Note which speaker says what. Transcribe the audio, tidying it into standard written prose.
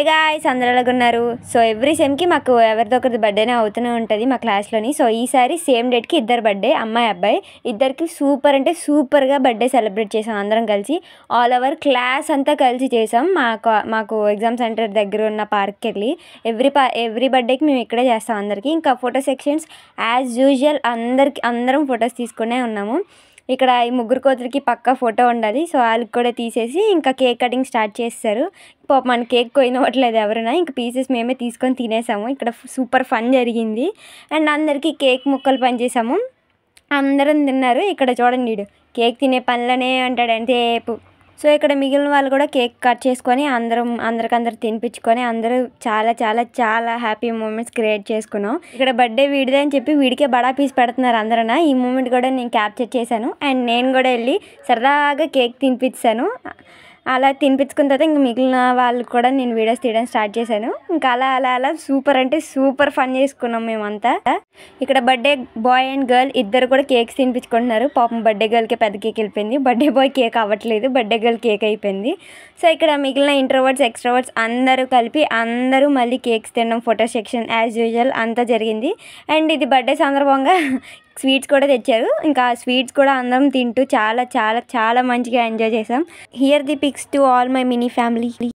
Speaker 1: Guys అందరూ ఎలాగున్నారు. So every సెమ్కి మాకు ఎవరిదో ఒకరిది బర్త్డేనే అవుతూనే ఉంటుంది మా క్లాస్లోని. సో ఈసారి సేమ్ డేట్కి ఇద్దరు బర్త్డే, అమ్మాయి అబ్బాయి ఇద్దరికి సూపర్ అంటే సూపర్గా బర్త్డే సెలబ్రేట్ చేసాం అందరం కలిసి. ఆల్ ఓవర్ క్లాస్ అంతా కలిసి చేసాం. మాకు ఎగ్జామ్ సెంటర్ దగ్గర ఉన్న పార్క్కి వెళ్ళి ఎవ్రీ బర్త్డేకి మేము ఇక్కడే చేస్తాం అందరికీ. ఇంకా ఫోటో సెక్షన్స్ యాజ్ యూజువల్ అందరం ఫొటోస్ తీసుకునే ఉన్నాము. ఇక్కడ ఈ ముగ్గురు కోతులకి పక్కా ఫోటో ఉండాలి. సో వాళ్ళకి కూడా తీసేసి ఇంకా కేక్ కటింగ్ స్టార్ట్ చేస్తారు. పాపం మన కేక్ కొయ్యనవ్వట్లేదు ఎవరైనా, ఇంకా పీసెస్ మేమే తీసుకొని తినేసాము. ఇక్కడ సూపర్ ఫన్ జరిగింది అండ్ అందరికీ కేక్ ముక్కలు పనిచేసాము. అందరం తిన్నారు. ఇక్కడ చూడండి, వీడు కేక్ తినే పనిలోనే ఉంటాడు ఎంతసేపు. సో ఇక్కడ మిగిలిన వాళ్ళు కూడా కేక్ కట్ చేసుకొని అందరికందరు తినిపించుకొని అందరూ చాలా చాలా చాలా హ్యాపీ మూమెంట్స్ క్రియేట్ చేసుకున్నాం. ఇక్కడ బర్త్డే వీడిదే అని చెప్పి వీడికే బడా పీస్ పెడుతున్నారు అందరూ. ఈ మూమెంట్ కూడా నేను క్యాప్చర్ చేశాను అండ్ నేను కూడా వెళ్ళి సరదాగా కేక్ తినిపించాను. అలా తినిపించుకున్న తర్వాత ఇంక మిగిలిన వాళ్ళు కూడా నేను వీడియోస్ తీయడం స్టార్ట్ చేశాను. ఇంకా అలా సూపర్ అంటే సూపర్ ఫన్ చేసుకున్నాం మేమంతా. ఇక్కడ బర్త్డే బాయ్ అండ్ గర్ల్ ఇద్దరు కూడా కేక్స్ తినిపించుకుంటున్నారు. పాపం బర్త్డే గర్ల్కి పెద్ద కేక్ వెళ్ళిపోయింది, బర్త్డే బాయ్ కేక్ అవ్వట్లేదు, బర్త్డే గర్ల్ కేక్ అయిపోయింది. సో ఇక్కడ మిగిలిన ఇంట్రోవర్ట్స్ ఎక్స్ట్రోవర్ట్స్ అందరూ కలిపి అందరూ మళ్ళీ కేక్స్ తినడం, ఫోటో సెక్షన్ యాజ్ యూజువల్ అంతా జరిగింది. అండ్ ఇది బర్త్డే సందర్భంగా స్వీట్స్ కూడా తెచ్చారు. ఇంకా స్వీట్స్ కూడా అందరం తింటూ చాలా చాలా చాలా మంచిగా ఎంజాయ్ చేసాం. Here the pics to all my mini family.